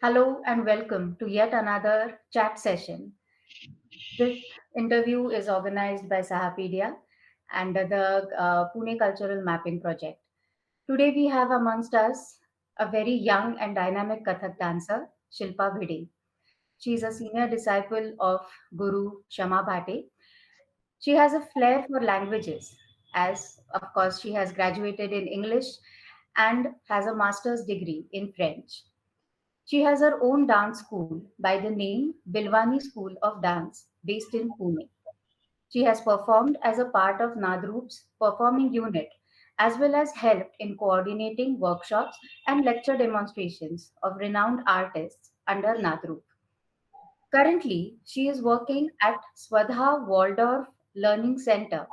Hello and welcome to yet another chat session. This interview is organized by Sahapedia under the Pune Cultural Mapping Project. Today we have amongst us a very young and dynamic Kathak dancer, Shilpa Bhide. She is a senior disciple of Guru Shama Bhate. She has a flair for languages, as of course she has graduated in English and has a master's degree in French. She has her own dance school by the name Bilwani School of Dance, based in Pune. She has performed as a part of Nadroop's performing unit, as well as helped in coordinating workshops and lecture demonstrations of renowned artists under Nadroop. Currently, she is working at Swadha Waldorf Learning Center,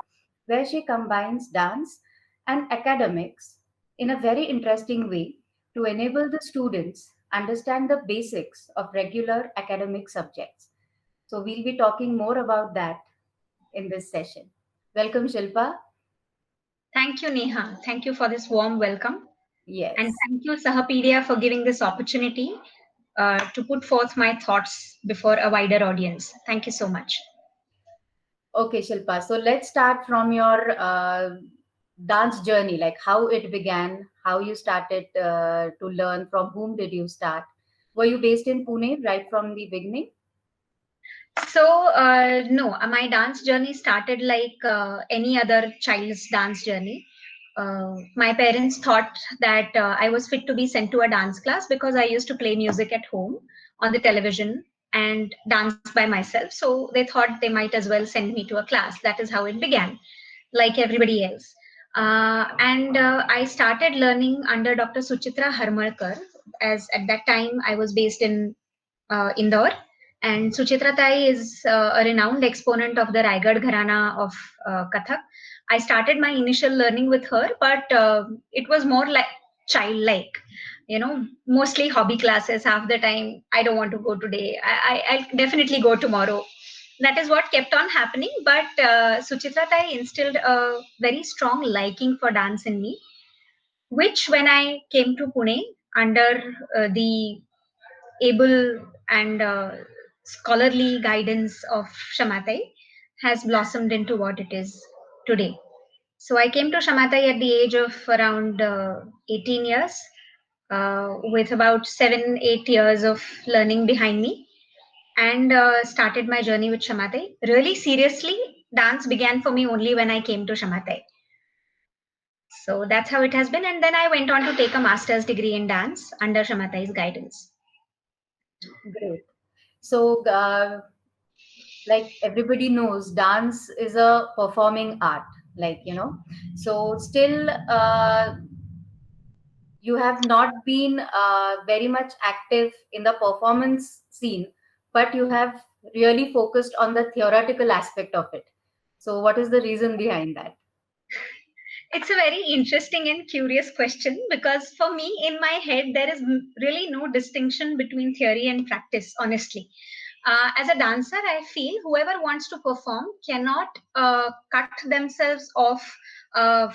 where she combines dance and academics in a very interesting way to enable the students understand the basics of regular academic subjects. So we'll be talking more about that in this session. Welcome, Shilpa. Thank you, Neha. Thank you for this warm welcome. And Yes. thank you, Sahapedia, for giving this opportunity to put forth my thoughts before a wider audience. Thank you so much. Okay, Shilpa. So let's start from your dance journey, like how it began, how you started to learn, from whom did you start? Were you based in Pune right from the beginning? No, my dance journey started like any other child's dance journey. My parents thought that I was fit to be sent to a dance class because I used to play music at home on the television and dance by myself. So they thought they might as well send me to a class. That is how it began, like everybody else. And I started learning under Dr. Suchitra Harmalkar, as at that time I was based in Indore. And Suchitra Tai is a renowned exponent of the Raigad Gharana of Kathak. I started my initial learning with her, but it was more like childlike. Mostly hobby classes. Half the time, I don't want to go today. I'll definitely go tomorrow. That is what kept on happening. But Suchitra Tai instilled a very strong liking for dance in me, which when I came to Pune under the able and scholarly guidance of Shamatai has blossomed into what it is today. So I came to Shamatai at the age of around 18 years, with about 7, 8 years of learning behind me, and started my journey with Shamatai. Really seriously, dance began for me only when I came to Shamatai. So that's how it has been. And then I went on to take a master's degree in dance under Shamatai's guidance. Great. So, like everybody knows, dance is a performing art, So, still, you have not been very much active in the performance scene, but you have really focused on the theoretical aspect of it. So, what is the reason behind that? It's a very interesting and curious question because for me, in my head, there is really no distinction between theory and practice, honestly. As a dancer, I feel whoever wants to perform cannot cut themselves off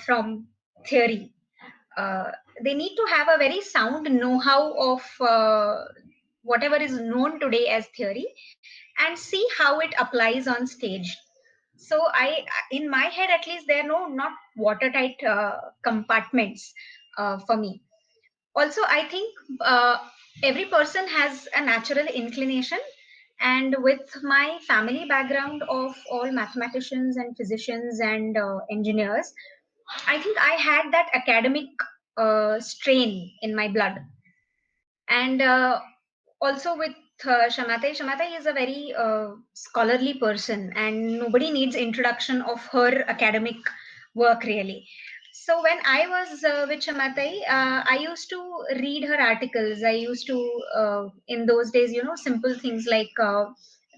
from theory. Uh, they need to have a very sound know how of whatever is known today as theory and see how it applies on stage. So in my head at least, there are no not watertight compartments for me. Also, I think every person has a natural inclination, and with my family background of all mathematicians and physicians and engineers, I think I had that academic strain in my blood. And also with Shamatai is a very scholarly person, and nobody needs introduction of her academic work really. So when I was with Shamatai, I used to read her articles. I used to, in those days, simple things like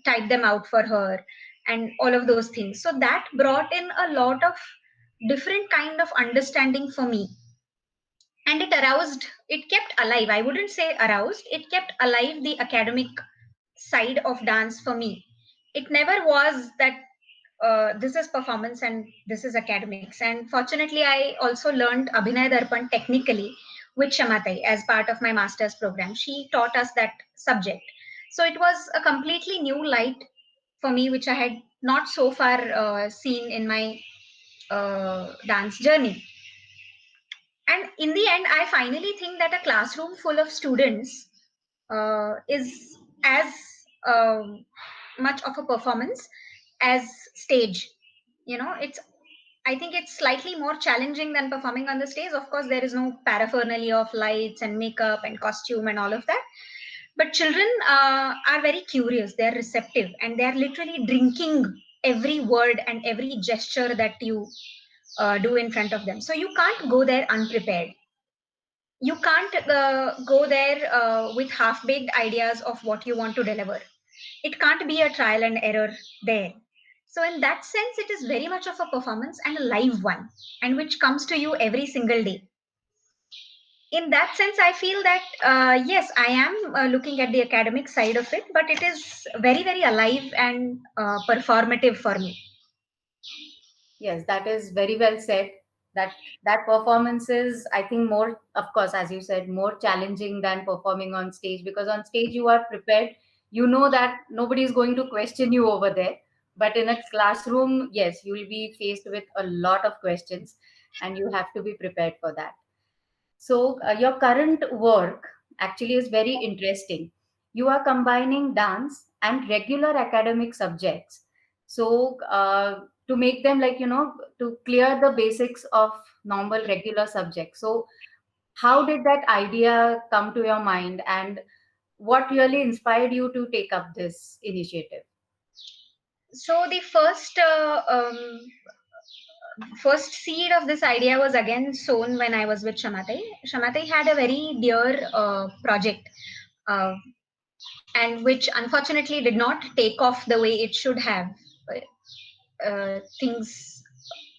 type them out for her and all of those things. So that brought in a lot of different kind of understanding for me, and it aroused, it kept alive, I wouldn't say aroused, it kept alive the academic side of dance for me. It never was that this is performance and this is academics. And fortunately, I also learned Abhinay Darpan technically, with Shamatai as part of my master's program. She taught us that subject. So it was a completely new light for me, which I had not so far seen in my dance journey. And in the end, I finally think that a classroom full of students is as much of a performance as stage. It's I think it's slightly more challenging than performing on the stage. Of course, there is no paraphernalia of lights and makeup and costume and all of that. But children are very curious, they're receptive, and they're literally drinking every word and every gesture that you do in front of them. So you can't go there unprepared. You can't go there with half baked ideas of what you want to deliver. It can't be a trial and error there. So, in that sense, it is very much of a performance and a live one, and which comes to you every single day. In that sense, I feel that yes, I am looking at the academic side of it, but it is very, very alive and performative for me. Yes, that is very well said. That performance is, I think, more, of course, as you said, more challenging than performing on stage, because on stage you are prepared. You know that nobody is going to question you over there. But in a classroom, yes, you will be faced with a lot of questions, and you have to be prepared for that. So, your current work actually is very interesting. You are combining dance and regular academic subjects. So, to make them, like, to clear the basics of normal regular subjects. So, how did that idea come to your mind, and what really inspired you to take up this initiative? So the first seed of this idea was again sown when I was with Shamatai. Shamatai had a very dear project, uh, and which unfortunately did not take off the way it should have. Things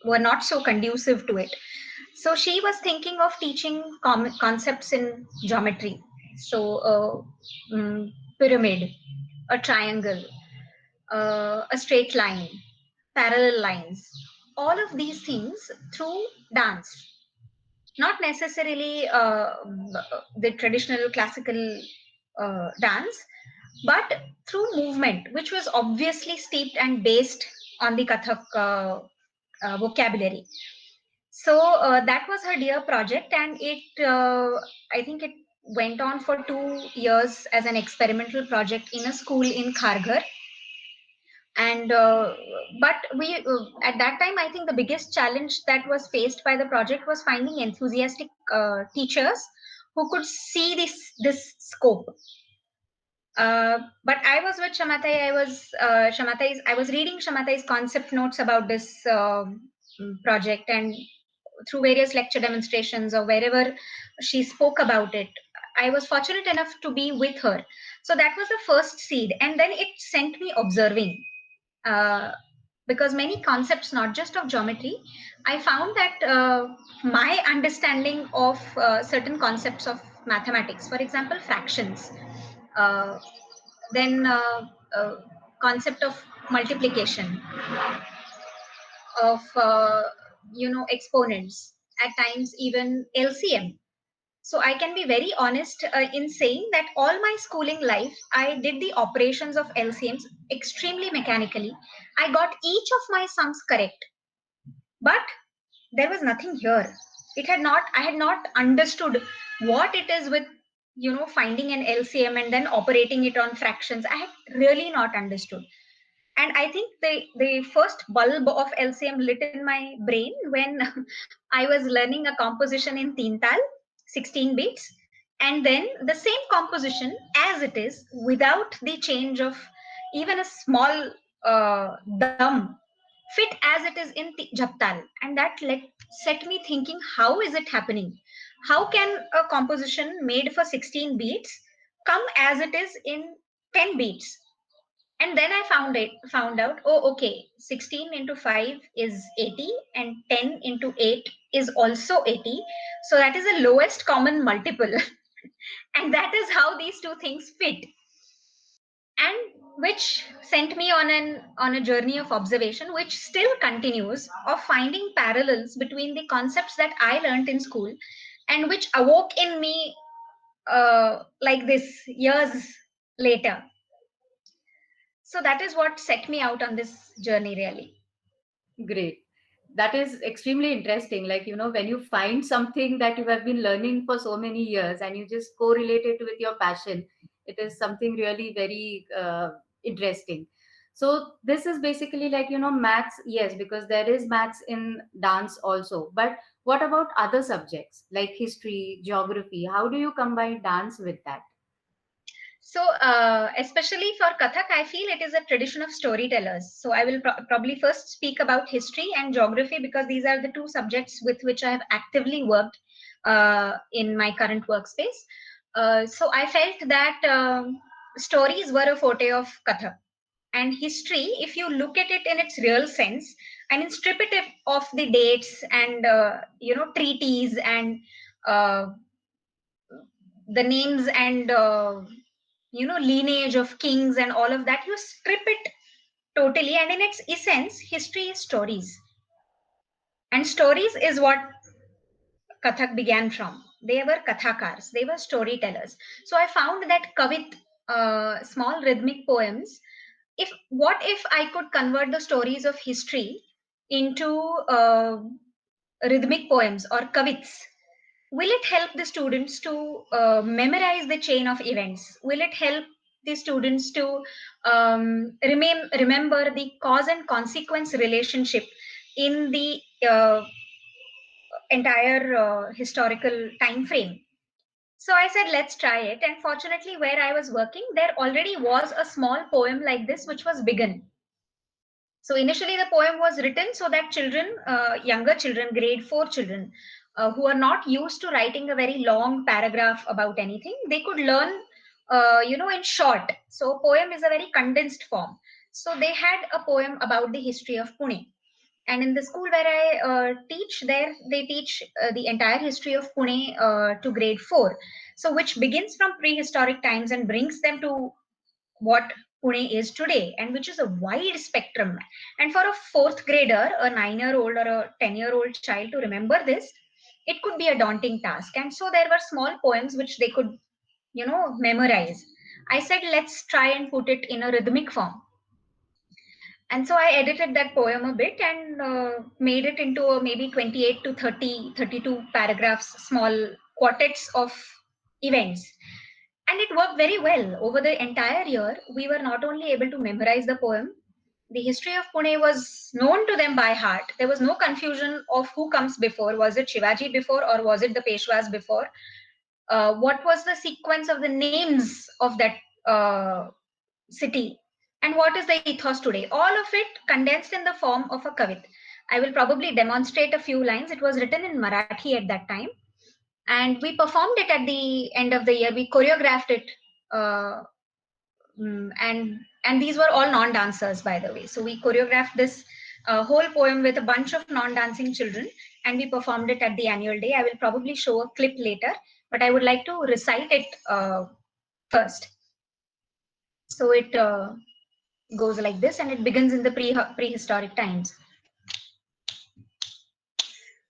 were not so conducive to it. So she was thinking of teaching concepts in geometry. So pyramid, a triangle, a straight line, parallel lines, all of these things through dance, not necessarily the traditional classical dance, but through movement, which was obviously steeped and based on the Kathak vocabulary. So that was her dear project, and I think it went on for 2 years as an experimental project in a school in Kharghar. And but we at that time, I think the biggest challenge that was faced by the project was finding enthusiastic teachers who could see this scope. But I was with Shamatai. I was reading Shamatai's concept notes about this project, and through various lecture demonstrations or wherever she spoke about it, I was fortunate enough to be with her. So that was the first seed, and then it sent me observing. Because many concepts, not just of geometry, I found that my understanding of certain concepts of mathematics, for example, fractions, uh, then concept of multiplication, of exponents, at times even LCM. So I can be very honest in saying that all my schooling life, I did the operations of LCMs extremely mechanically. I got each of my sums correct, but there was nothing here. I had not understood what it is with, finding an LCM and then operating it on fractions. I had really not understood. And I think the first bulb of LCM lit in my brain when I was learning a composition in Tintal, 16 beats, and then the same composition as it is without the change of even a small dum, fit as it is in Japtal. And that set me thinking, how is it happening? How can a composition made for 16 beats come as it is in 10 beats? And then I found out, oh, okay, 16 into 5 is 80, and 10 into 8 is also 80. So that is the lowest common multiple. And that is how these two things fit. And which sent me on a journey of observation, which still continues, of finding parallels between the concepts that I learned in school and which awoke in me like this years later. So that is what set me out on this journey, really. Great. That is extremely interesting. Like, when you find something that you have been learning for so many years and you just correlate it with your passion, it is something really very interesting. So, this is basically like, maths, yes, because there is maths in dance also. But what about other subjects like history, geography? How do you combine dance with that? So, especially for Kathak, I feel it is a tradition of storytellers. So, I will probably first speak about history and geography because these are the two subjects with which I have actively worked in my current workspace. So, I felt that stories were a forte of Kathak. And history, if you look at it in its real sense, I mean, strip it of the dates and, treaties and uh, the names and lineage of kings and all of that, you strip it totally, and in its essence history is stories, and stories is what Kathak began from. They were kathakars, they were storytellers. So I found that kavit, small rhythmic poems, if I could convert the stories of history into rhythmic poems or kavits, will it help the students to memorize the chain of events? Will it help the students to remember the cause and consequence relationship in the entire historical time frame? So I said, let's try it. And fortunately, where I was working, there already was a small poem like this, which was begun. So initially, the poem was written so that children, younger children, grade 4 children, who are not used to writing a very long paragraph about anything, they could learn, in short. So poem is a very condensed form. So they had a poem about the history of Pune. And in the school where I teach, there they teach the entire history of Pune to grade 4. So which begins from prehistoric times and brings them to what Pune is today, and which is a wide spectrum. And for a fourth grader, a 9-year-old or a 10-year-old child to remember this, it could be a daunting task. And so there were small poems which they could, memorize. I said, let's try and put it in a rhythmic form. And so I edited that poem a bit and made it into a maybe 28 to 30, 32 paragraphs, small quartets of events, and it worked very well. Over the entire year, we were not only able to memorize the poem, the history of Pune was known to them by heart. There was no confusion of who comes before. Was it Shivaji before or was it the Peshwas before? What was the sequence of the names of that city? And what is the ethos today? All of it condensed in the form of a kavit. I will probably demonstrate a few lines. It was written in Marathi at that time, and we performed it at the end of the year. We choreographed it, uh, and these were all non-dancers, by the way. So we choreographed this whole poem with a bunch of non-dancing children, and we performed it at the annual day. I will probably show a clip later, but I would like to recite it first. So it goes like this, and it begins in the prehistoric times.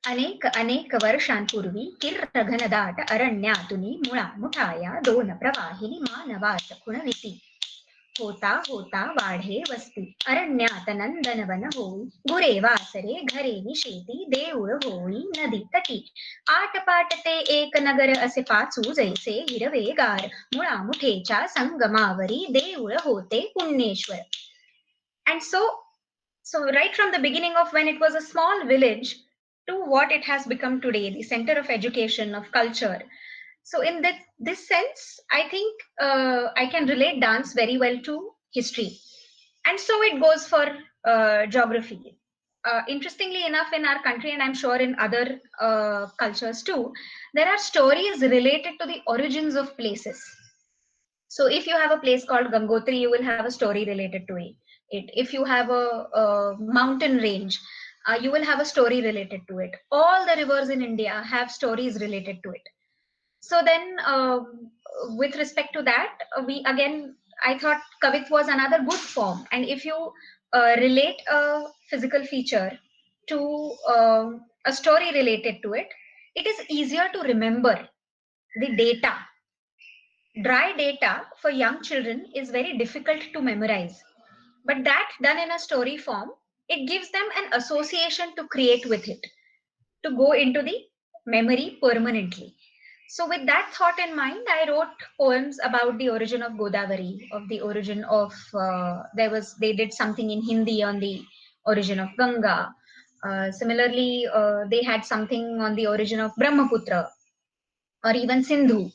अनेक अनेक वर्षांपूर्वी किर्रघनदाट अरण्यातुनी मुळा मुठाया दोन प्रवाहिनी मानवात खुणविती. होता होता वाढे वस्ती अरण्यात नंदनवन होई गुरे वासरे घरे निशेती देऊळ होई नदी तटी. आटपाट ते एक नगर असे पाचू जैसे हिरवेगार मुळा मुठेच्या संगमावरी देऊळ होते Punyeshwar. And so right from the beginning of when it was a small village to what it has become today, the center of education, of culture. So in this sense, I think I can relate dance very well to history. And so it goes for geography. Interestingly enough, in our country, and I'm sure in other cultures too, there are stories related to the origins of places. So if you have a place called Gangotri, you will have a story related to it. If you have a mountain range, you will have a story related to it. All the rivers in India have stories related to it. So then, with respect to that, I thought Kavit was another good form. And if you relate a physical feature to a story related to it, it is easier to remember the data. Dry data for young children is very difficult to memorize. But that done in a story form, it gives them an association to create with it, to go into the memory permanently. So with that thought in mind, I wrote poems about the origin of Godavari, of the origin of, they did something in Hindi on the origin of Ganga. Similarly, they had something on the origin of Brahmaputra or even Sindhu,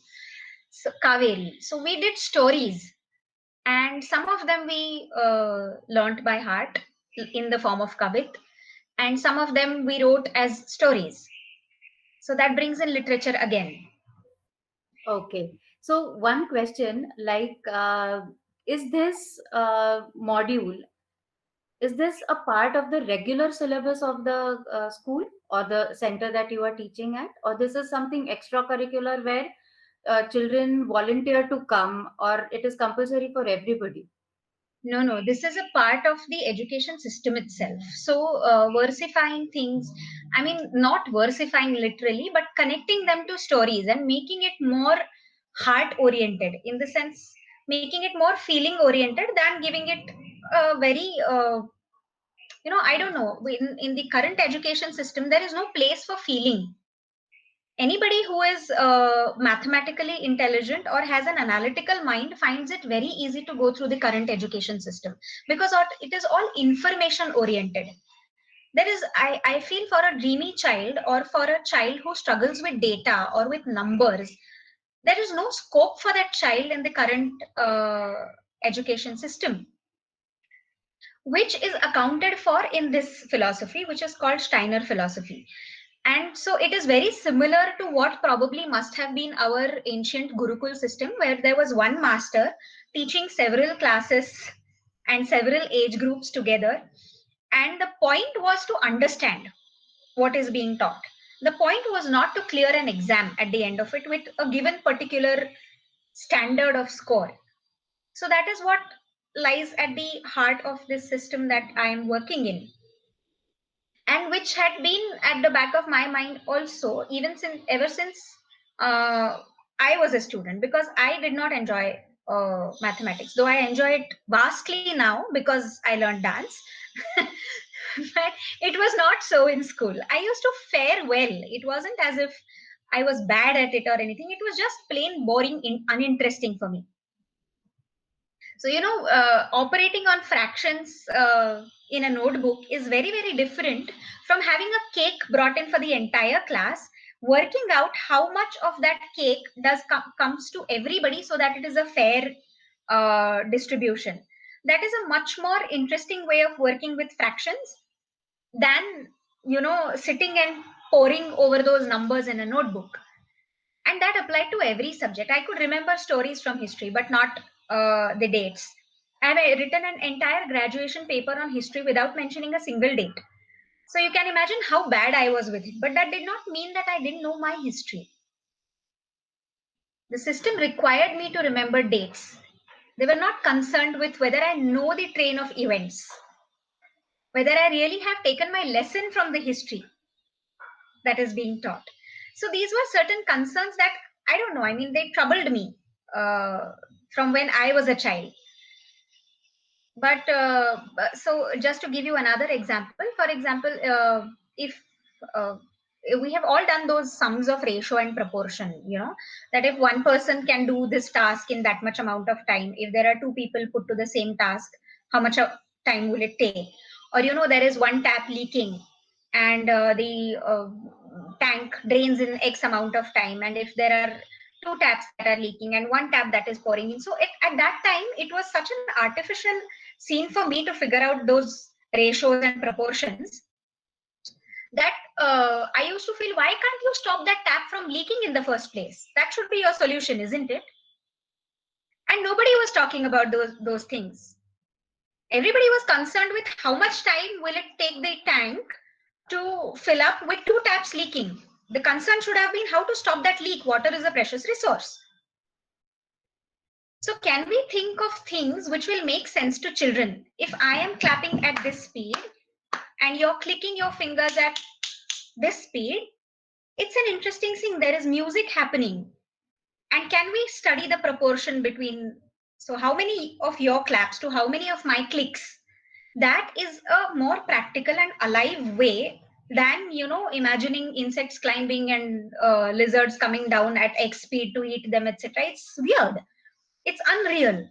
so Kaveri. So we did stories, and some of them we learnt by heart in the form of kavit, and some of them we wrote as stories. So that brings in literature again. Okay. So one question, like, is this module, is this a part of the regular syllabus of the school or the center that you are teaching at, or this is something extracurricular where children volunteer to come, or it is compulsory for everybody? No, no, this is a part of the education system itself. So versifying things, I mean, not versifying literally, but connecting them to stories and making it more heart oriented, in the sense, making it more feeling oriented than giving it a very I don't know, in the current education system there is no place for feeling. Anybody who is mathematically intelligent or has an analytical mind finds it very easy to go through the current education system, because it is all information oriented. There is, I feel, for a dreamy child or for a child who struggles with data or with numbers, there is no scope for that child in the current education system, which is accounted for in this philosophy, which is called Steiner philosophy. And so it is very similar to what probably must have been our ancient Gurukul system, where there was one master teaching several classes and several age groups together. And the point was to understand what is being taught. The point was not to clear an exam at the end of it with a given particular standard of score. So that is what lies at the heart of this system that I am working in, and which had been at the back of my mind also, even since ever since uh, I was a student, because I did not enjoy mathematics, though I enjoy it vastly now because I learned dance. But it was not so in school. I used to fare well. It wasn't as if I was bad at it or anything. It was just plain boring, uninteresting for me. So, operating on fractions in a notebook is very, very different from having a cake brought in for the entire class, working out how much of that cake comes to everybody so that it is a fair distribution. That is a much more interesting way of working with fractions than, sitting and poring over those numbers in a notebook. And that applied to every subject. I could remember stories from history, but not the dates. I have written an entire graduation paper on history without mentioning a single date. So you can imagine how bad I was with it. But that did not mean that I didn't know my history. The system required me to remember dates. They were not concerned with whether I know the train of events, whether I really have taken my lesson from the history that is being taught. So these were certain concerns that, I don't know, I mean, they troubled me uh, from when I was a child. But so just to give you another example, for example, if uh, we have all done those sums of ratio and proportion, that if one person can do this task in that much amount of time, if there are two people put to the same task, how much of time will it take? Or, there is one tap leaking and the tank drains in X amount of time. And if there are two taps that are leaking and one tap that is pouring in. So at that time, it was such an artificial scene for me to figure out those ratios and proportions that I used to feel, why can't you stop that tap from leaking in the first place? That should be your solution, isn't it? And nobody was talking about those things. Everybody was concerned with how much time will it take the tank to fill up with two taps leaking. The concern should have been how to stop that leak. Water is a precious resource. So can we think of things which will make sense to children? If I am clapping at this speed and you're clicking your fingers at this speed, it's an interesting thing. There is music happening. And can we study the proportion between, so how many of your claps to how many of my clicks? That is a more practical and alive way than, imagining insects climbing and lizards coming down at X speed to eat them, etc. It's weird. It's unreal.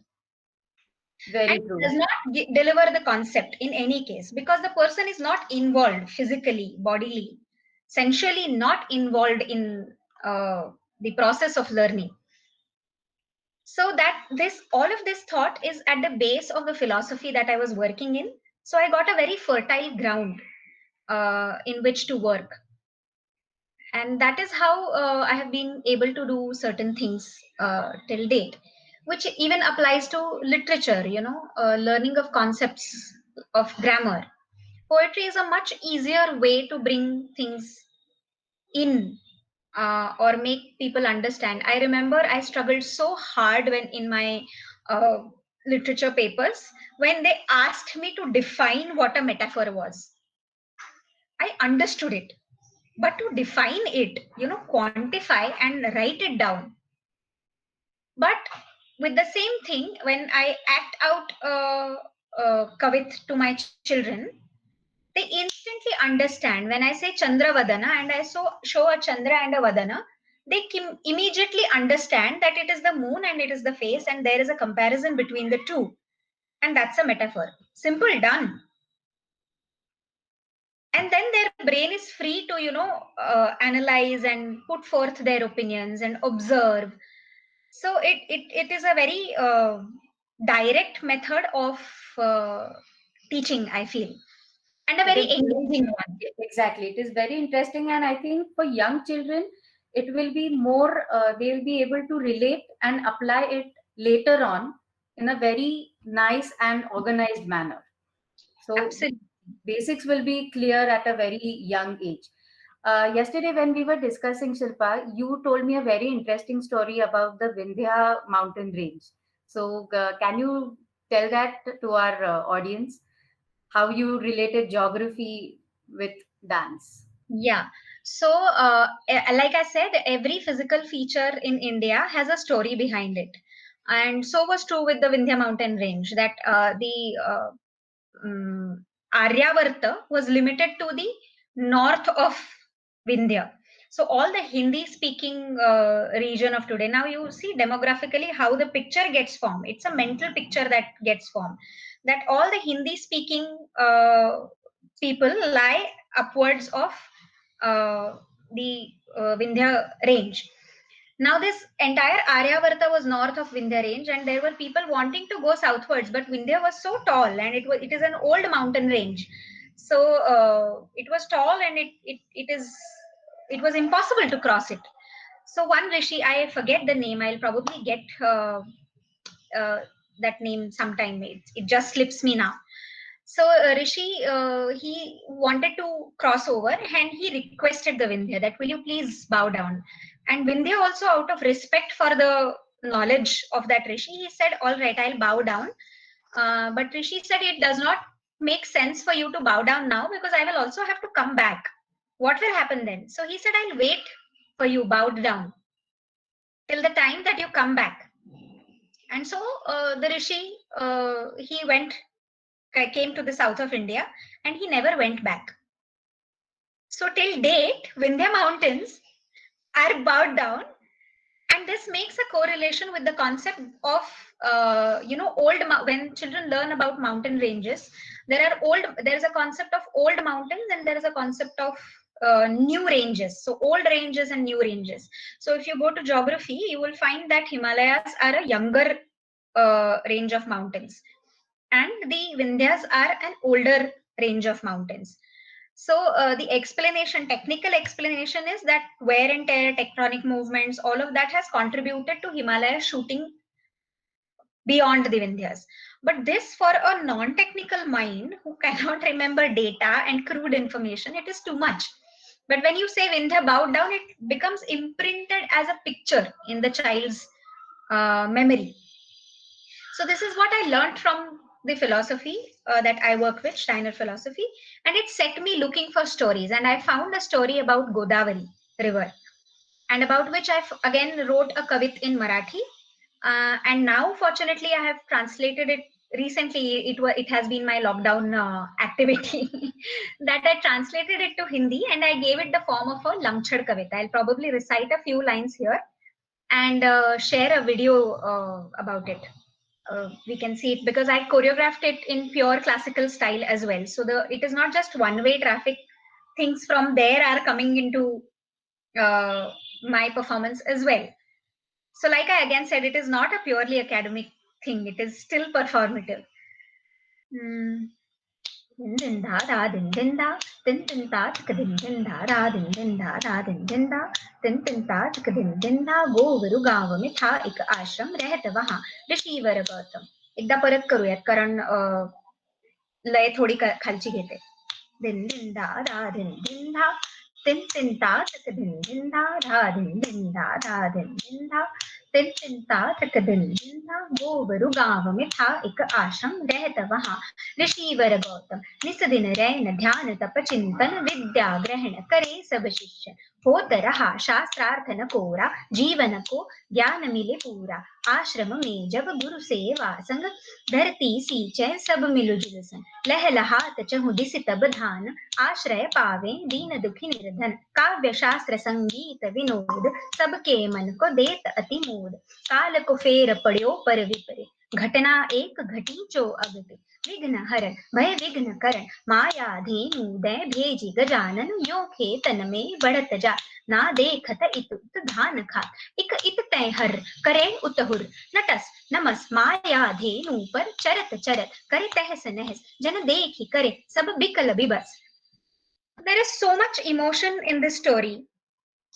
Very And true. does not deliver the concept in any case, because the person is not involved physically, bodily, sensually not involved in the process of learning. So that this all of this thought is at the base of the philosophy that I was working in. So I got a very fertile ground in which to work, and that is how I have been able to do certain things till date, which even applies to literature, learning of concepts of grammar. Poetry is a much easier way to bring things in, or make people understand. I remember I struggled so hard when in my uh, literature papers, when they asked me to define what a metaphor was. I understood it, but to define it, quantify and write it down. But with the same thing, when I act out kavit to my children, they instantly understand. When I say Chandravadana and I show a Chandra and a Vadana, they immediately understand that it is the moon and it is the face, and there is a comparison between the two. And that's a metaphor. Simple, done. And then their brain is free to, analyze and put forth their opinions and observe. So it is a very direct method of uh, teaching, I feel, and a It very is engaging one. exactly. It is very interesting, and I think for young children, it will be more. They will be able to relate and apply it later on in a very nice and organized manner. So Absolutely. basics will be clear at a very young age. Yesterday, when we were discussing, Shilpa, you told me a very interesting story about the Vindhya mountain range. So, can you tell that to our audience? How you related geography with dance? Yeah. So, like I said, every physical feature in India has a story behind it. And so was true with the Vindhya mountain range, that the um, Aryavarta was limited to the north of Vindhya. So all the Hindi speaking region of today, now you see demographically how the picture gets formed. It's a mental picture that gets formed, that all the Hindi speaking people lie upwards of the Vindhya range. Now, this entire Aryavarta was north of Vindhya range, and there were people wanting to go southwards, but Vindhya was so tall, and it is an old mountain range. So it was tall, and it was impossible to cross it. So one rishi, I forget the name. I'll probably get uh, that name sometime. It just slips me now. So Rishi, he wanted to cross over, and he requested the Vindhya that, will you please bow down? And Vindhya also, out of respect for the knowledge of that Rishi, he said, all right, I'll bow down. But Rishi said, it does not make sense for you to bow down now, because I will also have to come back. What will happen then? So he said, I'll wait for you bowed down till the time that you come back. And so the Rishi, came to the south of India, and he never went back. So till date, Vindhya mountains are bowed down, and this makes a correlation with the concept of when children learn about mountain ranges, there is a concept of old mountains, and there is a concept of new ranges. So old ranges and new ranges. So if you go to geography, you will find that Himalayas are a younger range of mountains, and the Vindhyas are an older range of mountains. So the technical explanation is that wear and tear, tectonic movements, all of that has contributed to Himalaya shooting beyond the Vindhyas. But this, for a non-technical mind who cannot remember data and crude information, it is too much. But when you say Vindhya bowed down, it becomes imprinted as a picture in the child's memory. So this is what I learned from the philosophy that I work with, Steiner philosophy, and it set me looking for stories. And I found a story about Godavari. river, and about which I again wrote a kavit in Marathi. And now, fortunately, I have translated it recently. It has been my lockdown activity that I translated it to Hindi, and I gave it the form of a Lamchad Kavita. I'll probably recite a few lines here and share a video about it. We can see it because I choreographed it in pure classical style as well. So it is not just one-way traffic. Things from there are coming into my performance as well. So, like I again said, it is not a purely academic thing. It is still performative. Din din da da din din da din din da tka din din da da din din da da din din da tka din din da गोवरु गाव में था एक आश्रम रहत वहां ऋषीवर गौतम. एकदा परत करूयात कारण लय थोडी खालची घेते. दिन दिन da din din da din din da tka din din da din din da din din da तिनता तक दिन गोवरु गांव में था एक आश्रम रहत वहां ऋषिवर गौतम निस दिन रैन ध्यान तप चिंतन विद्या ग्रहण करे सब शिष्य होत रहा शास्त्रार्थन कोरा जीवन को ज्ञान मिले पूरा आश्रम में जब गुरु सेवा संग धरती सींचे सब मिलुजुल संग लहलहात चहु दिस तब धान आश्रय पावे दीन दुखी निर्धन काव्य शास्त्र संगीत विनोद सबके मन को देत अति मोद काल को फेर पड़ो पर विपरीत घटना एक घटी चो अगति विघ्न हरण भय विघ्न करण माया धेनु दय भेजी गजानन यो खेतन में बढ़त जा ना देखत इत धान खात इक इत तय हर करे उतहुर नटस नमस माया धेनु पर चरत चरत करे तहस नहस जन देखी करे सब बिकल Bibas. There is so much emotion in this story.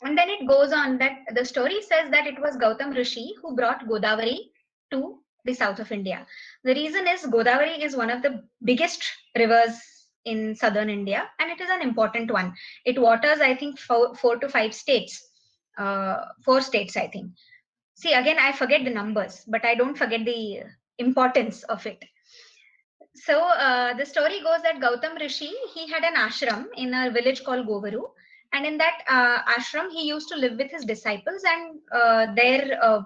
And then it goes on that the story says that it was Gautam Rishi who brought Godavari to the south of India. The reason is Godavari is one of the biggest rivers in southern India, and it is an important one. It waters, I think, four to five states, 4 states, I think. See, again, I forget the numbers, but I don't forget the importance of it. So the story goes that Gautam Rishi, he had an ashram in a village called Govaru. And in that ashram, he used to live with his disciples, and their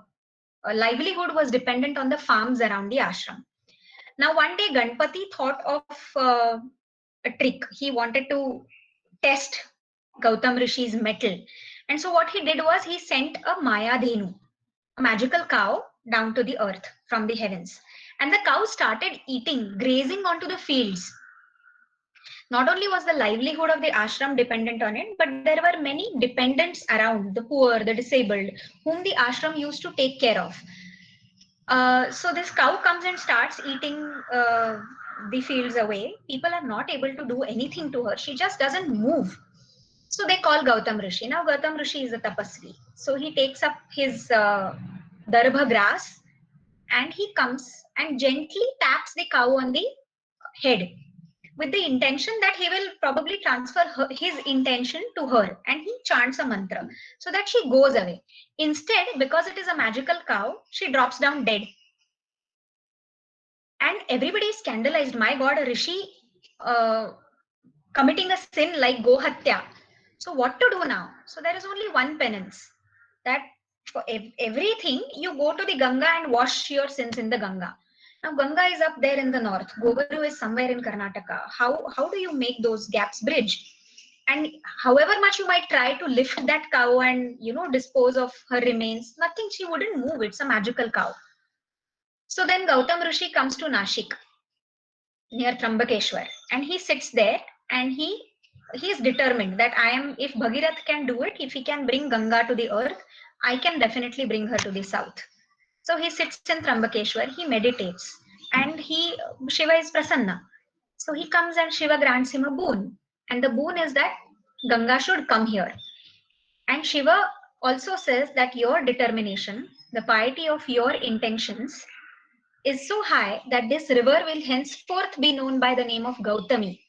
livelihood was dependent on the farms around the ashram. Now, one day, Ganpati thought of a trick. He wanted to test Gautam Rishi's mettle. And so what he did was he sent a Maya Dhenu, a magical cow, down to the earth from the heavens. And the cow started eating, grazing onto the fields. Not only was the livelihood of the ashram dependent on it, but there were many dependents around, the poor, the disabled, whom the ashram used to take care of. So this cow comes and starts eating the fields away. People are not able to do anything to her. She just doesn't move. So they call Gautam Rishi. Now Gautam Rishi is a tapasvi. So he takes up his darbha grass and he comes and gently taps the cow on the head with the intention that he will probably transfer his intention to her, and he chants a mantra so that she goes away. Instead, because it is a magical cow, she drops down dead. And everybody is scandalized. My God, a rishi committing a sin like Gohatya. So what to do now? So there is only one penance, that for everything you go to the Ganga and wash your sins in the Ganga. Now Ganga is up there in the north. Govaru is somewhere in Karnataka. How do you make those gaps bridge? And however much you might try to lift that cow and dispose of her remains, nothing. She wouldn't move. It's a magical cow. So then Gautam Rishi comes to Nashik near Trambakeshwar, and he sits there and he is determined that if Bhagirath can do it, if he can bring Ganga to the earth, I can definitely bring her to the south. So he sits in Trambakeshwar, he meditates, and Shiva is prasanna. So he comes and Shiva grants him a boon. And the boon is that Ganga should come here. And Shiva also says that your determination, the piety of your intentions is so high that this river will henceforth be known by the name of Gautami.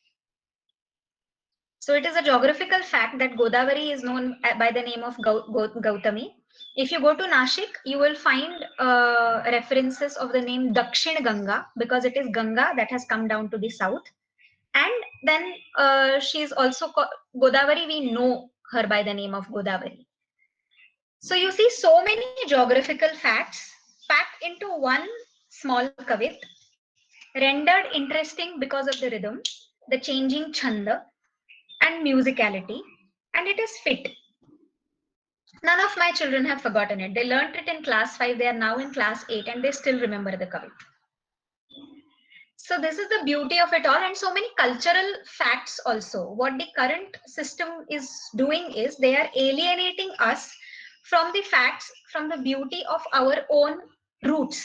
So it is a geographical fact that Godavari is known by the name of Gautami. If you go to Nashik, you will find references of the name Dakshin Ganga, because it is Ganga that has come down to the south. And then she is also Godavari, we know her by the name of Godavari. So you see so many geographical facts packed into one small kavit, rendered interesting because of the rhythm, the changing chanda, and musicality, and it is fit. None of my children have forgotten it. They learned it in class 5, they are now in class 8, and they still remember the kavit. So this is the beauty of it all, and so many cultural facts also. What the current system is doing is they are alienating us from the facts, from the beauty of our own roots.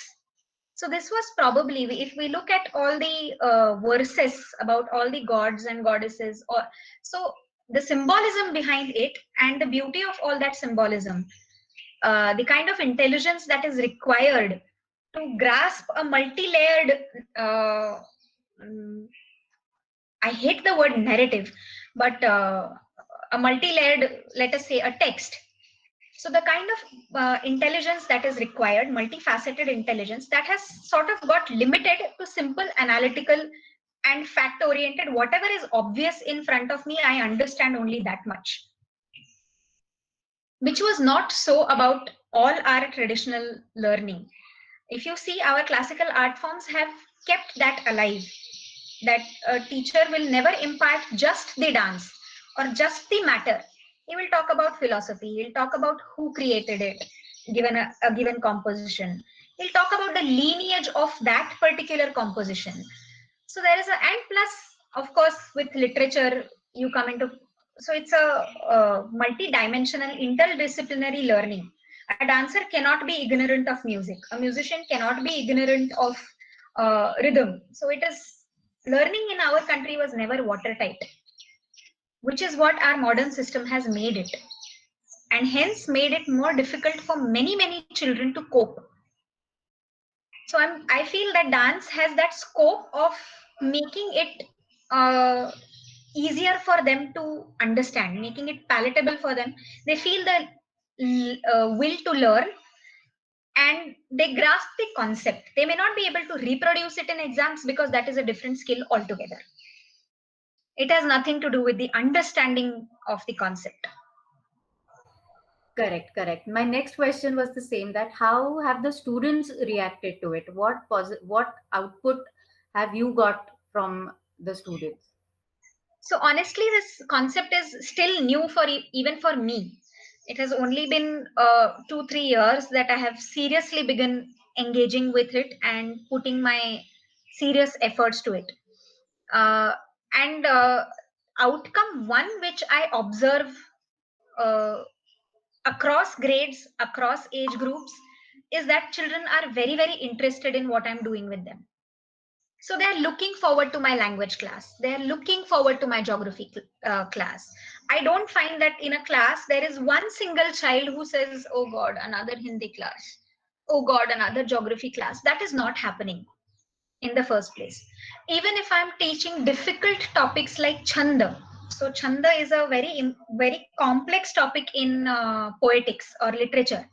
So this was probably, if we look at all the verses about all the gods and goddesses, or so the symbolism behind it and the beauty of all that symbolism, the kind of intelligence that is required to grasp a multi-layered, I hate the word narrative, but a multi-layered, let us say, a text. So the kind of intelligence that is required, multifaceted intelligence, that has sort of got limited to simple analytical and fact oriented. Whatever is obvious in front of me, I understand only that much, which was not so about all our traditional learning. If you see, our classical art forms have kept that alive, that a teacher will never impart just the dance or just the matter. He will talk about philosophy, he'll talk about who created it, given a given composition. He'll talk about the lineage of that particular composition. So there is a, and plus, of course, with literature, you come into, so it's a multi-dimensional, interdisciplinary learning. A dancer cannot be ignorant of music. A musician cannot be ignorant of rhythm. So it is, learning in our country was never watertight, which is what our modern system has made it, and hence made it more difficult for many children to cope. So I feel that dance has that scope of making it easier for them to understand, making it palatable for them. They feel the will to learn, and they grasp the concept. They may not be able to reproduce it in exams because that is a different skill altogether. It has nothing to do with the understanding of the concept. Correct, correct. My next question was the same, that how have the students reacted to it? What output have you got from the students? So honestly, this concept is still new for even for me. It has only been 2-3 years that I have seriously begun engaging with it and putting my serious efforts to it. Uh, and outcome one which I observe uh, across grades, across age groups, is that children are very interested in what I'm doing with them. So they're looking forward to my language class, they're looking forward to my geography class. I don't find that in a class there is one single child who says, oh god, another Hindi class, oh god, another geography class. That is not happening in the first place. Even if I'm teaching difficult topics like chanda, so chanda is a very complex topic in poetics or literature.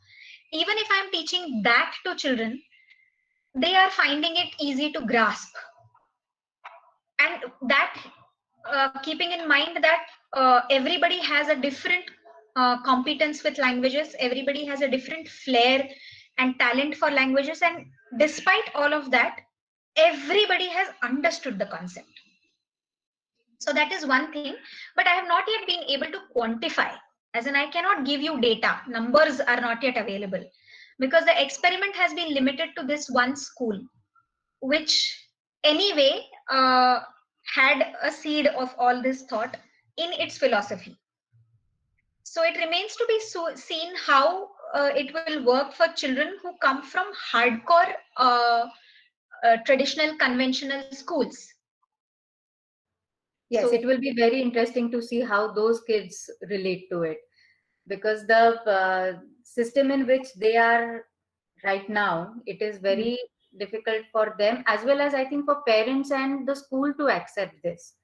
Even if I'm teaching that to children, they are finding it easy to grasp. And that, keeping in mind that everybody has a different competence with languages, everybody has a different flair and talent for languages, and despite all of that, everybody has understood the concept. So that is one thing, but I have not yet been able to quantify, as in I cannot give you data, numbers are not yet available, because the experiment has been limited to this one school, which anyway had a seed of all this thought in its philosophy. So it remains to be seen how it will work for children who come from hardcore traditional conventional schools. Yes, So it will be very interesting to see how those kids relate to it, because the system in which they are right now, it is very difficult for them, as well as I think for parents and the school to accept this.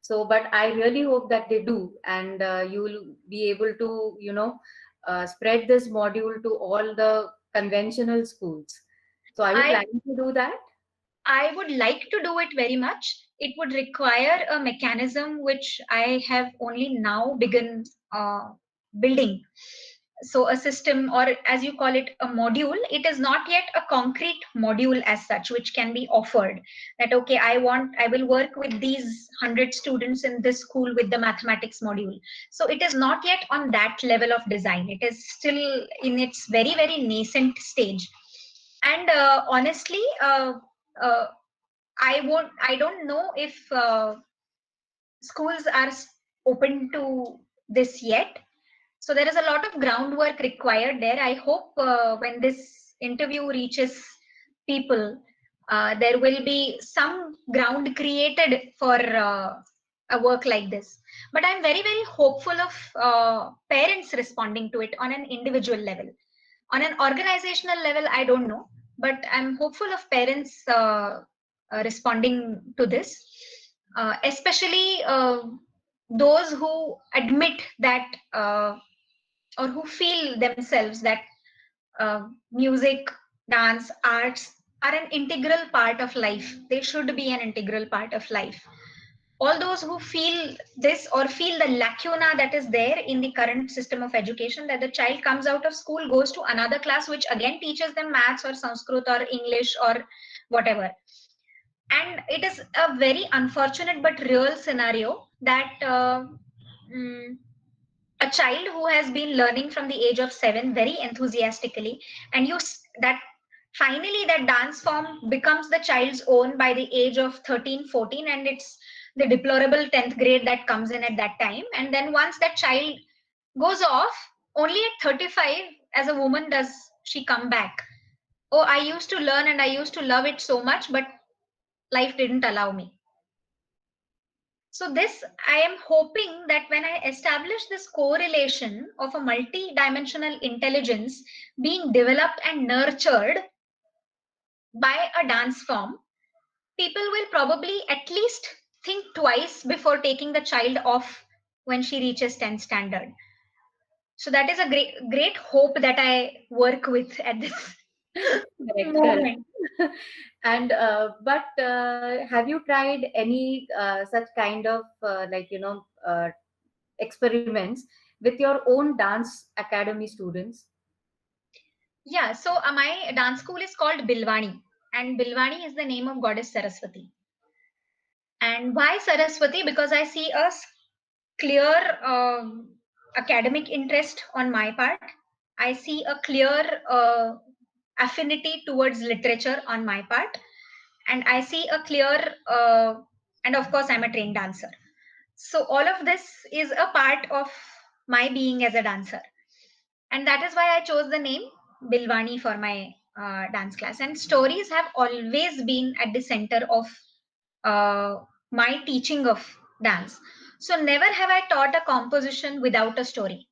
So, but I really hope that they do, and you will be able to, spread this module to all the conventional schools. So, are you I planning to do that? I would like to do it very much. it would require a mechanism which I have only now begun building. So a system, or as you call it, a module, it is not yet a concrete module as such which can be offered, that okay, I will work with these 100 students in this school with the mathematics module. So it is not yet on that level of design. It is still in its very, very nascent stage. And honestly, uh, I don't know if schools are open to this yet. So there is a lot of groundwork required there. I hope when this interview reaches people, there will be some ground created for a work like this. But I'm very, very hopeful of parents responding to it on an individual level. On an organizational level, I don't know, but I'm hopeful of parents responding to this, especially those who admit that or who feel themselves that music, dance, arts are an integral part of life. They should be an integral part of life. All those who feel this or feel the lacuna that is there in the current system of education, that the child comes out of school, goes to another class which again teaches them maths or Sanskrit or English or whatever. And it is a very unfortunate but real scenario that mm, a child who has been learning from the age of 7 very enthusiastically, and that finally that dance form becomes the child's own by the age of 13, 14, and it's the deplorable 10th grade that comes in at that time. And then once that child goes off, only at 35 as a woman does she come back. Oh, I used to learn and I used to love it so much, but life didn't allow me. So this, I am hoping that when I establish this correlation of a multi-dimensional intelligence being developed and nurtured by a dance form, people will probably at least think twice before taking the child off when she reaches 10th standard. So that is a great hope that I work with at this Correct, correct. moment. And but have you tried any such kind of experiments with your own dance academy students? Yeah, so my dance school is called Bilwani, and Bilwani is the name of goddess Saraswati. And why Saraswati? Because I see a clear academic interest on my part. I see a clear affinity towards literature on my part. And I see a clear, and of course, I'm a trained dancer. So all of this is a part of my being as a dancer. And that is why I chose the name Bilwani for my dance class. And stories have always been at the center of my teaching of dance. So never have I taught a composition without a story.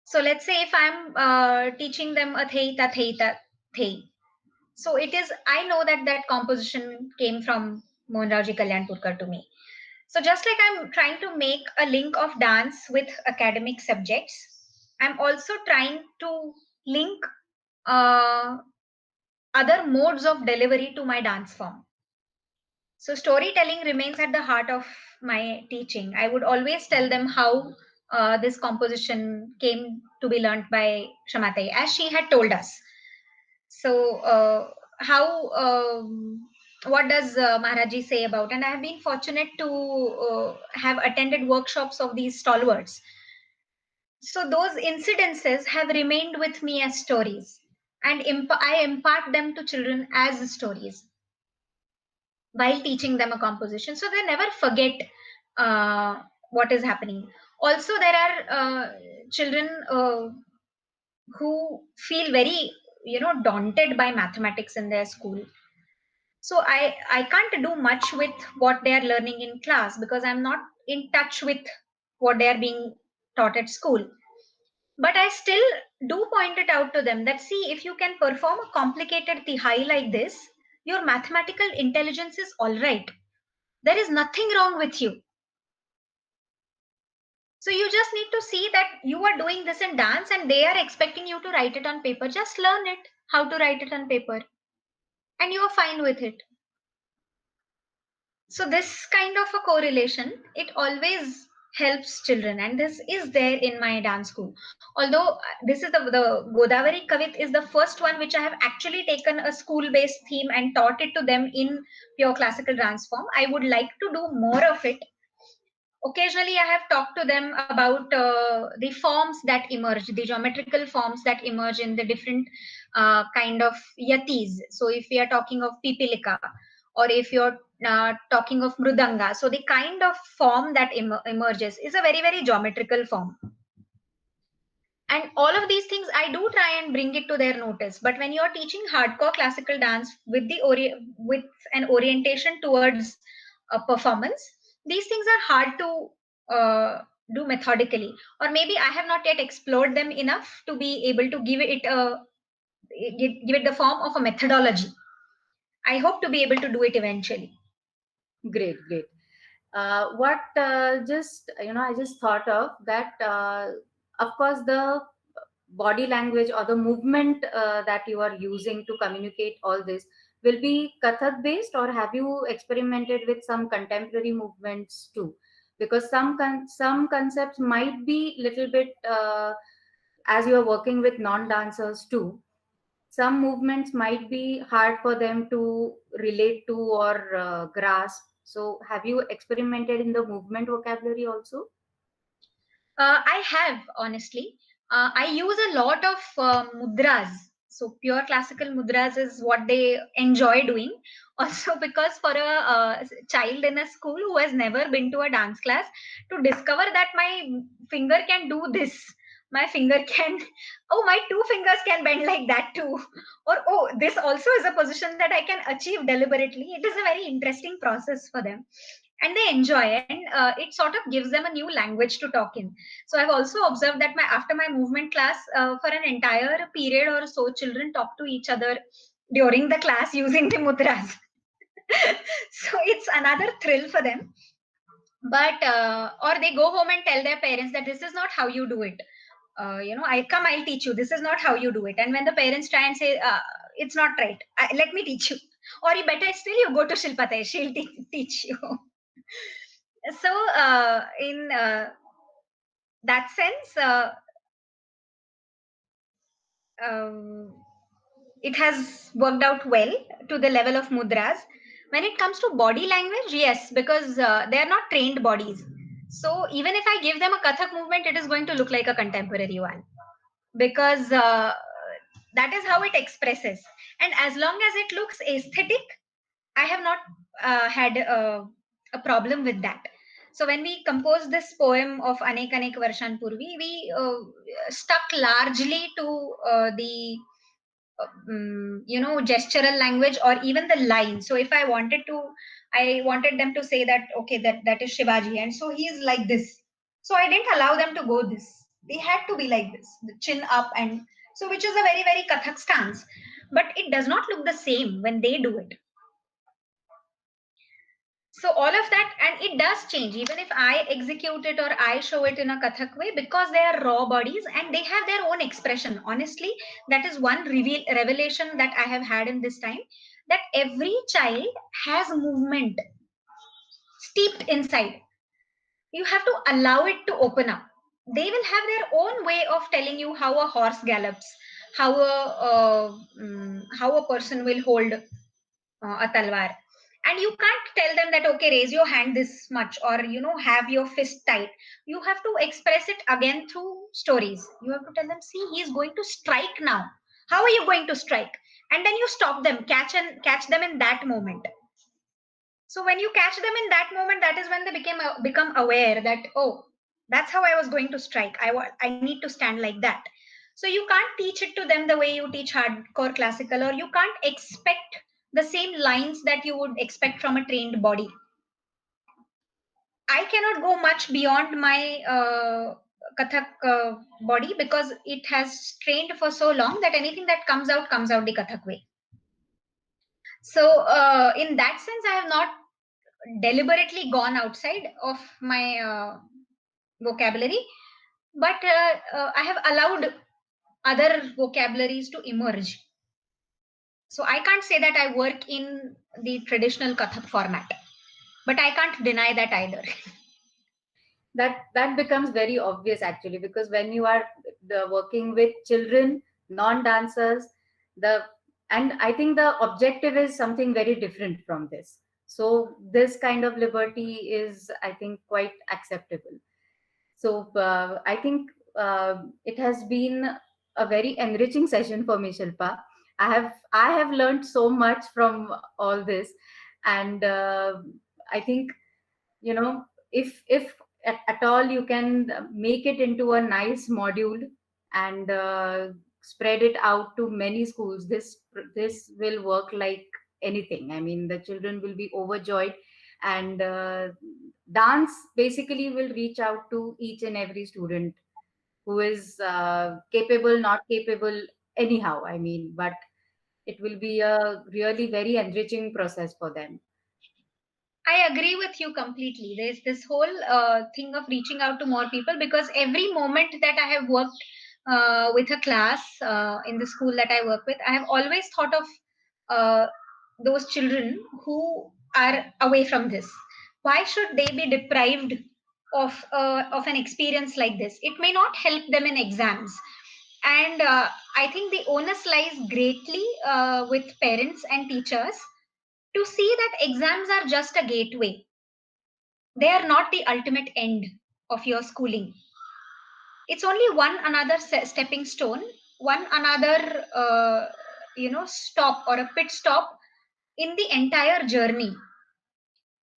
So let's say if I'm teaching them a theita theita the, so it is, I know that that composition came from Mohanrajji Kalyanpurkar to me. So just like I'm trying to make a link of dance with academic subjects, I'm also trying to link uh, other modes of delivery to my dance form. So storytelling remains at the heart of my teaching. I would always tell them how this composition came to be learnt by Shamatai, as she had told us. So how what does Maharaji say about? And I have been fortunate to have attended workshops of these stalwarts. So those incidences have remained with me as stories, and I impart them to children as stories while teaching them a composition, so they never forget what is happening. Also, there are children who feel very, daunted by mathematics in their school. So I can't do much with what they are learning in class because I'm not in touch with what they are being taught at school. But I still do point it out to them that, see, if you can perform a complicated tihai like this, your mathematical intelligence is all right. There is nothing wrong with you. So you just need to see that you are doing this in dance and they are expecting you to write it on paper. Just learn it, how to write it on paper, and you are fine with it. So this kind of a correlation, it always helps children, and this is there in my dance school. Although this is the Godavari Kavit is the first one which I have actually taken a school-based theme and taught it to them in pure classical dance form. I would like to do more of it. Occasionally, I have talked to them about the forms that emerge, the geometrical forms that emerge in the different kind of yatis. So, if we are talking of pipilika, or if you're talking of mrudanga, so the kind of form that emerges is a very, very geometrical form. And all of these things, I do try and bring it to their notice. But when you're teaching hardcore classical dance with with an orientation towards performance, these things are hard to do methodically, or maybe I have not yet explored them enough to be able to give it the form of a methodology. I hope to be able to do it eventually. Great, great. What just I just thought of that. Of course, the body language or the movement that you are using to communicate all this will be Kathak based, or have you experimented with some contemporary movements too? Because some concepts might be little bit as you are working with non dancers too. Some movements might be hard for them to relate to or grasp. So, have you experimented in the movement vocabulary also? I have, honestly. I use a lot of mudras. So, pure classical mudras is what they enjoy doing. Also, because for a child in a school who has never been to a dance class, to discover that my finger can do this, my finger can, oh, my two fingers can bend like that too. Or, oh, this also is a position that I can achieve deliberately. It is a very interesting process for them. And they enjoy, and it sort of gives them a new language to talk in. So I've also observed that after my movement class, for an entire period or so, children talk to each other during the class using the mudras. So it's another thrill for them. But or they go home and tell their parents that this is not how you do it. I'll teach you. This is not how you do it. And when the parents try and say it's not right, let me teach you. Or you better still, you go to Shilpate, she'll teach you. So in that sense, um, it has worked out well to the level of mudras. When it comes to body language, yes, because they are not trained bodies. So even if I give them a Kathak movement, it is going to look like a contemporary one, because that is how it expresses. And as long as it looks aesthetic, I have not had a problem with that. So when we composed this poem of Anek Anek Varshan Purvi, we stuck largely to the gestural language, or even the line. So if I wanted them to say that, okay, that is Shivaji, and so he is like this. So I didn't allow them to go this. They had to be like this, the chin up, and so, which is a very, very Kathak stance. But it does not look the same when they do it. So all of that, and it does change even if I execute it or I show it in a Kathak way, because they are raw bodies and they have their own expression. Honestly, that is one revelation that I have had in this time, that every child has movement steeped inside. You have to allow it to open up. They will have their own way of telling you how a horse gallops, how a person will hold a talwar. And you can't tell them that, okay, raise your hand this much, or have your fist tight. You have to express it again through stories. You have to tell them, see, he is going to strike now. How are you going to strike? And then you stop them, catch them in that moment. So when you catch them in that moment, that is when they become aware that, oh, that's how I was going to strike. I need to stand like that. So you can't teach it to them the way you teach hardcore classical, or you can't expect the same lines that you would expect from a trained body. I cannot go much beyond my Kathak body, because it has trained for so long that anything that comes out the Kathak way. So in that sense, I have not deliberately gone outside of my vocabulary, but I have allowed other vocabularies to emerge. So I can't say that I work in the traditional Kathak format. But I can't deny that either. That becomes very obvious actually, because when you are working with children, non-dancers, the and I think the objective is something very different from this. So this kind of liberty is, I think, quite acceptable. So I think it has been a very enriching session for me, Shilpa. I have learned so much from all this, and I think, if at all you can make it into a nice module and spread it out to many schools, this will work like anything. I mean, the children will be overjoyed, and dance basically will reach out to each and every student who is capable, not capable, anyhow. I mean, but it will be a really very enriching process for them. I agree with you completely. There's this whole thing of reaching out to more people, because every moment that I have worked with a class in the school that I work with, I have always thought of uh, those children who are away from this. Why should they be deprived of an experience like this? It may not help them in exams, and I think the onus lies greatly with parents and teachers to see that exams are just a gateway. They are not the ultimate end of your schooling. It's only one another stepping stone, one another stop or a pit stop in the entire journey.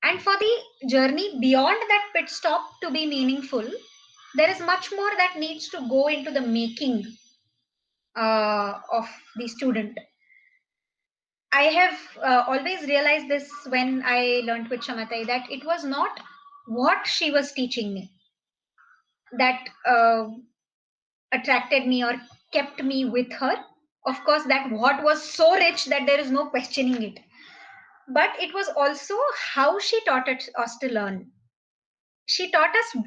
And for the journey beyond that pit stop to be meaningful, there is much more that needs to go into the making of the student. I have always realized this when I learned with Shamatai, that it was not what she was teaching me that attracted me or kept me with her. Of course, that what was so rich that there is no questioning it. But it was also how she taught us to learn. She taught us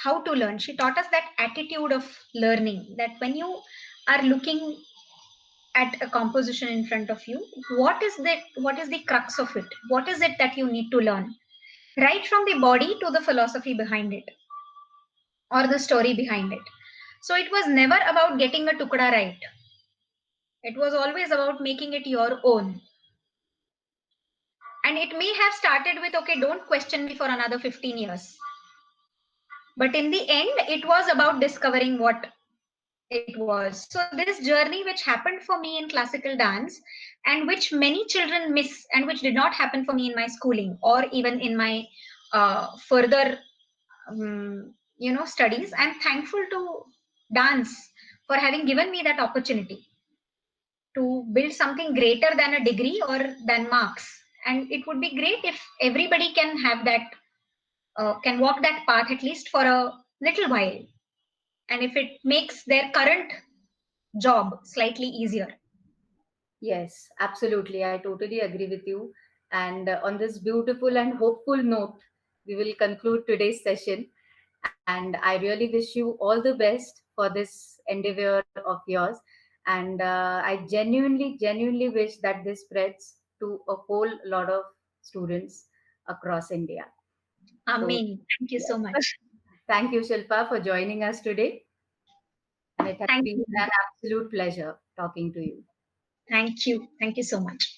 how to learn. She taught us that attitude of learning, that when you are looking at a composition in front of you, what is the crux of it? What is it that you need to learn? Right from the body to the philosophy behind it or the story behind it. So it was never about getting a tukda right. It was always about making it your own. And it may have started with, okay, don't question me for another 15 years. But in the end, it was about discovering what it was. So this journey, which happened for me in classical dance, and which many children miss, and which did not happen for me in my schooling or even in my further, studies, I'm thankful to dance for having given me that opportunity to build something greater than a degree or than marks. And it would be great if everybody can have that, can walk that path at least for a little while. And if it makes their current job slightly easier. Yes, absolutely. I totally agree with you. And on this beautiful and hopeful note, we will conclude today's session. And I really wish you all the best for this endeavor of yours. And I genuinely wish that this spreads to a whole lot of students across India. So, Amen. Thank you so yes. much. Thank you, Shilpa, for joining us today. And it has Thank been you. an absolute pleasure talking to you. Thank you. Thank you so much.